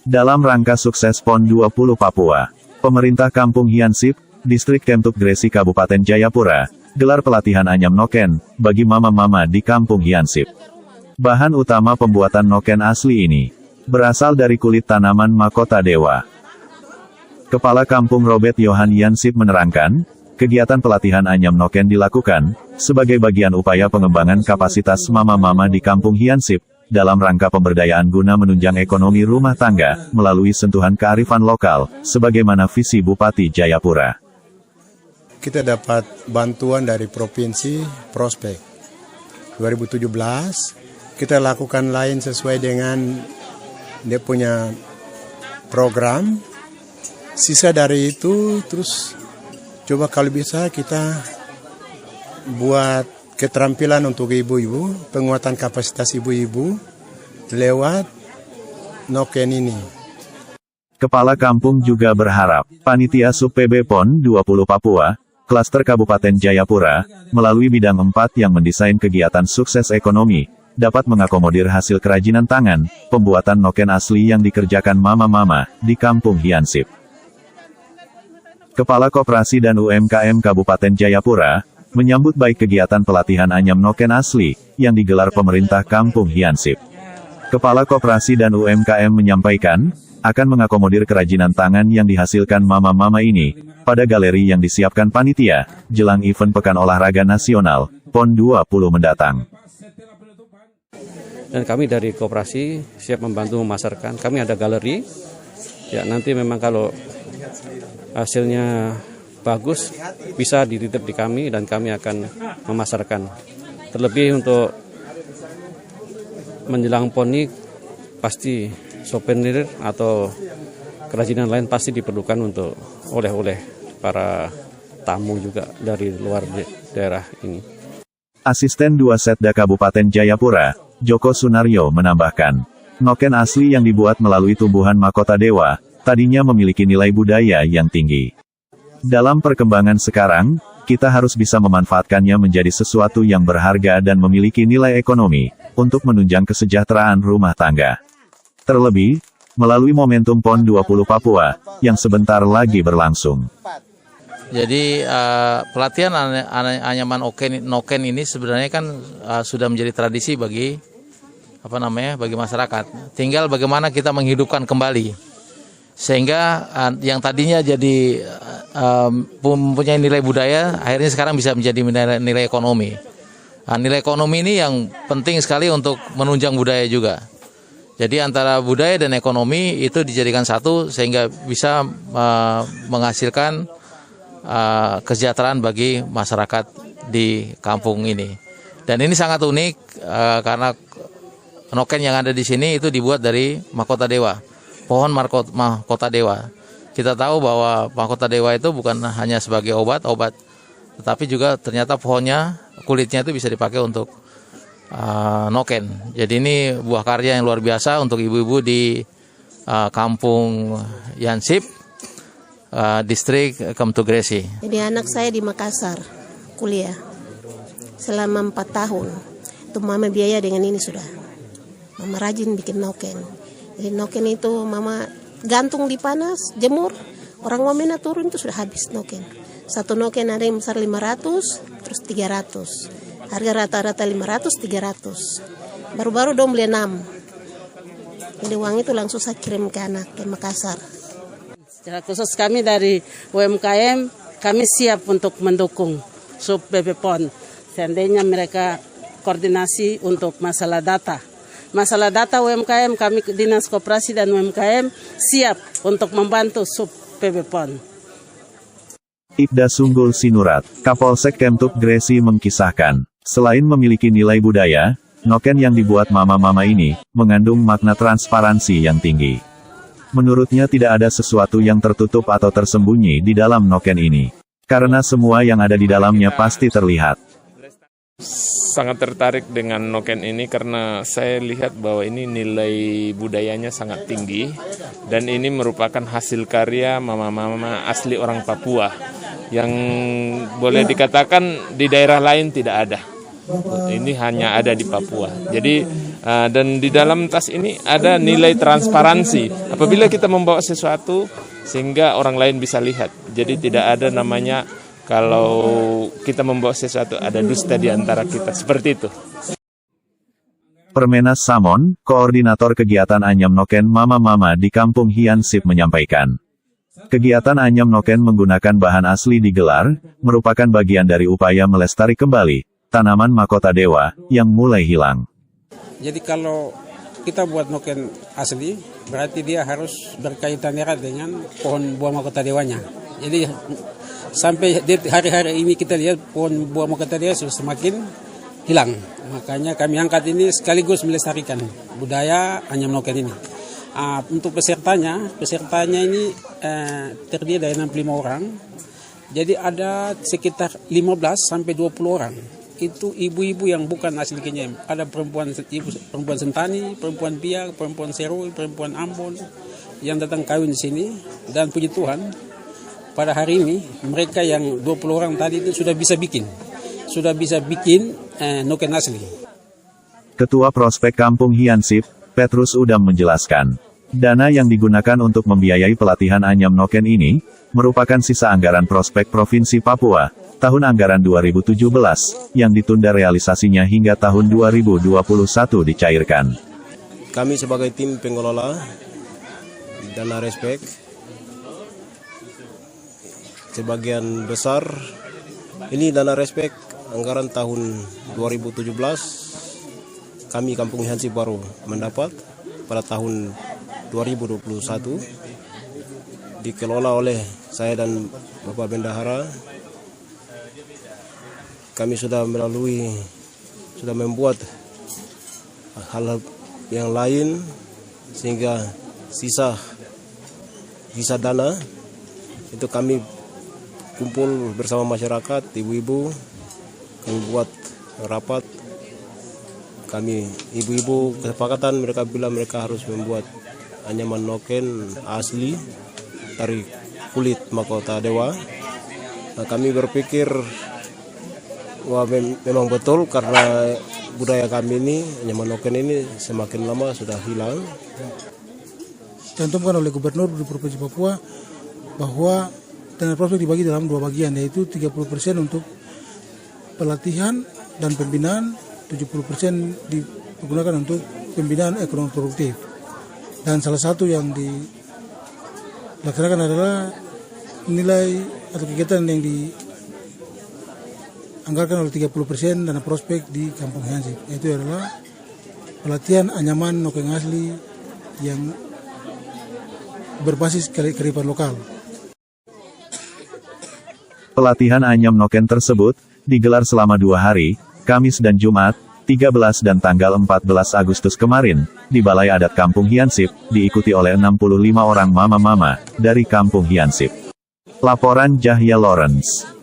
Dalam rangka sukses PON 20 Papua, pemerintah Kampung Hiansip, Distrik Kemtup Gresi Kabupaten Jayapura, gelar pelatihan anyam noken bagi mama-mama di Kampung Hiansip. Bahan utama pembuatan noken asli ini berasal dari kulit tanaman mahkota dewa. Kepala Kampung Robert Yohan Hiansip menerangkan, kegiatan pelatihan anyam noken dilakukan sebagai bagian upaya pengembangan kapasitas mama-mama di Kampung Hiansip dalam rangka pemberdayaan guna menunjang ekonomi rumah tangga melalui sentuhan kearifan lokal, sebagaimana visi Bupati Jayapura. Kita dapat bantuan dari Provinsi Prospek 2017. Kita lakukan lain sesuai dengan dia punya program. Sisa dari itu terus coba kalau bisa kita buat keterampilan untuk ibu-ibu, penguatan kapasitas ibu-ibu lewat noken ini. Kepala Kampung juga berharap Panitia Sub PB PON 20 Papua, Klaster Kabupaten Jayapura, melalui bidang 4 yang mendesain kegiatan sukses ekonomi, dapat mengakomodir hasil kerajinan tangan, pembuatan noken asli yang dikerjakan mama-mama di Kampung Hiansip. Kepala Koperasi dan UMKM Kabupaten Jayapura menyambut baik kegiatan pelatihan anyam noken asli yang digelar pemerintah Kampung Hiansip. Kepala Koperasi dan UMKM menyampaikan, akan mengakomodir kerajinan tangan yang dihasilkan mama-mama ini pada galeri yang disiapkan panitia jelang event Pekan Olahraga Nasional PON 20 mendatang. Dan kami dari koperasi siap membantu memasarkan. Kami ada galeri. Ya, nanti memang kalau hasilnya bagus bisa dititip di kami dan kami akan memasarkan. Terlebih untuk menjelang PON ini pasti souvenir atau kerajinan lain pasti diperlukan untuk oleh-oleh para tamu juga dari luar daerah ini. Asisten 2 Setda Kabupaten Jayapura, Joko Sunaryo menambahkan, noken asli yang dibuat melalui tumbuhan mahkota dewa, tadinya memiliki nilai budaya yang tinggi. Dalam perkembangan sekarang, kita harus bisa memanfaatkannya menjadi sesuatu yang berharga dan memiliki nilai ekonomi, untuk menunjang kesejahteraan rumah tangga. Terlebih, melalui momentum PON 20 Papua, yang sebentar lagi berlangsung. Jadi pelatihan anyaman noken ini sebenarnya kan sudah menjadi tradisi bagi bagi masyarakat. Tinggal bagaimana kita menghidupkan kembali, sehingga yang tadinya jadi mempunyai nilai budaya, akhirnya sekarang bisa menjadi nilai ekonomi. Nilai ekonomi ini yang penting sekali untuk menunjang budaya juga. Jadi antara budaya dan ekonomi itu dijadikan satu sehingga bisa menghasilkan kesejahteraan bagi masyarakat di kampung ini. Dan ini sangat unik karena noken yang ada di sini itu dibuat dari mahkota dewa, pohon mahkota dewa. Kita tahu bahwa mahkota dewa itu bukan hanya sebagai obat, tetapi juga ternyata pohonnya, kulitnya itu bisa dipakai untuk noken. Jadi ini buah karya yang luar biasa untuk ibu-ibu di Kampung Hiansip, Distrik Kemtup Gresi. Jadi anak saya di Makassar kuliah selama 4 tahun. Itu mama biaya dengan ini sudah. Mama rajin bikin noken. Jadi noken itu mama gantung di panas, jemur. Orang wamena turun itu sudah habis noken. Satu noken ada yang besar 500, terus 300. Harga rata-rata 500-300. Baru-baru dong beli 6. Jadi uang itu langsung saya kirim ke anak ke Makassar. Secara khusus kami dari UMKM, kami siap untuk mendukung Sub PB PON. Seandainya mereka koordinasi untuk masalah data. Masalah data UMKM, kami Dinas Koperasi dan UMKM siap untuk membantu Sub PB PON. Ibda Sunggul Sinurat, Kapolsek Kemtup Gresi mengkisahkan, selain memiliki nilai budaya, noken yang dibuat mama-mama ini mengandung makna transparansi yang tinggi. Menurutnya tidak ada sesuatu yang tertutup atau tersembunyi di dalam noken ini, karena semua yang ada di dalamnya pasti terlihat. Sangat tertarik dengan noken ini karena saya lihat bahwa ini nilai budayanya sangat tinggi dan ini merupakan hasil karya mama-mama asli orang Papua yang boleh dikatakan di daerah lain tidak ada. Ini hanya ada di Papua. Jadi Dan di dalam tas ini ada nilai transparansi. Apabila kita membawa sesuatu sehingga orang lain bisa lihat. Jadi tidak ada namanya kalau kita membawa sesuatu ada dusta di antara kita. Seperti itu. Permenas Samon, Koordinator Kegiatan Anyam Noken Mama-Mama di Kampung Hiansip menyampaikan. Kegiatan Anyam Noken menggunakan bahan asli digelar, merupakan bagian dari upaya melestari kembali tanaman mahkota dewa yang mulai hilang. Jadi kalau kita buat noken asli, berarti dia harus berkaitan erat dengan pohon buah mahkota dewanya. Jadi sampai hari-hari ini kita lihat pohon buah mahkota dewa sudah semakin hilang. Makanya kami angkat ini sekaligus melestarikan budaya Anyam Noken ini. Untuk pesertanya ini terdiri dari 65 orang. Jadi ada sekitar 15 sampai 20 orang. Itu ibu-ibu yang bukan asli Kenyam. Ada perempuan Sentani, perempuan Biak, perempuan Serui, perempuan Ambon yang datang kawin di sini. Dan puji Tuhan, pada hari ini mereka yang 20 orang tadi itu sudah bisa bikin noken asli. Ketua Prospek Kampung Hiansip, Petrus Udam menjelaskan, dana yang digunakan untuk membiayai pelatihan Anyam Noken ini merupakan sisa anggaran Prospek Provinsi Papua tahun anggaran 2017, yang ditunda realisasinya hingga tahun 2021 dicairkan. Kami sebagai tim pengelola dana Respek, sebagian besar ini dana Respek anggaran tahun 2017, kami Kampung Hiansip baru mendapat pada tahun 2021, dikelola oleh saya dan Bapak Bendahara. Kami sudah membuat hal yang lain sehingga sisa dana itu kami kumpul bersama masyarakat, ibu-ibu, kami buat rapat. Kami ibu-ibu kesepakatan, mereka bilang mereka harus membuat anyaman noken asli dari kulit mahkota dewa. Nah, kami berpikir wah memang betul karena budaya kami ini, anyaman noken ini semakin lama sudah hilang. Dicantumkan oleh Gubernur di Provinsi Papua bahwa dana prospek dibagi dalam 2 bagian, yaitu 30% untuk pelatihan dan pembinaan, 70% digunakan untuk pembinaan ekonomi produktif. Dan salah satu yang dilaksanakan adalah nilai atau kegiatan yang dianggarkan oleh 30% dana prospek di Kampung Hiansip. Itu adalah pelatihan anyaman noken asli yang berbasis kearifan lokal. Pelatihan Anyam Noken tersebut digelar selama 2 hari, Kamis dan Jumat, 13 dan tanggal 14 Agustus kemarin, di Balai Adat Kampung Hiansip, diikuti oleh 65 orang mama-mama dari Kampung Hiansip. Laporan Jahya Lawrence.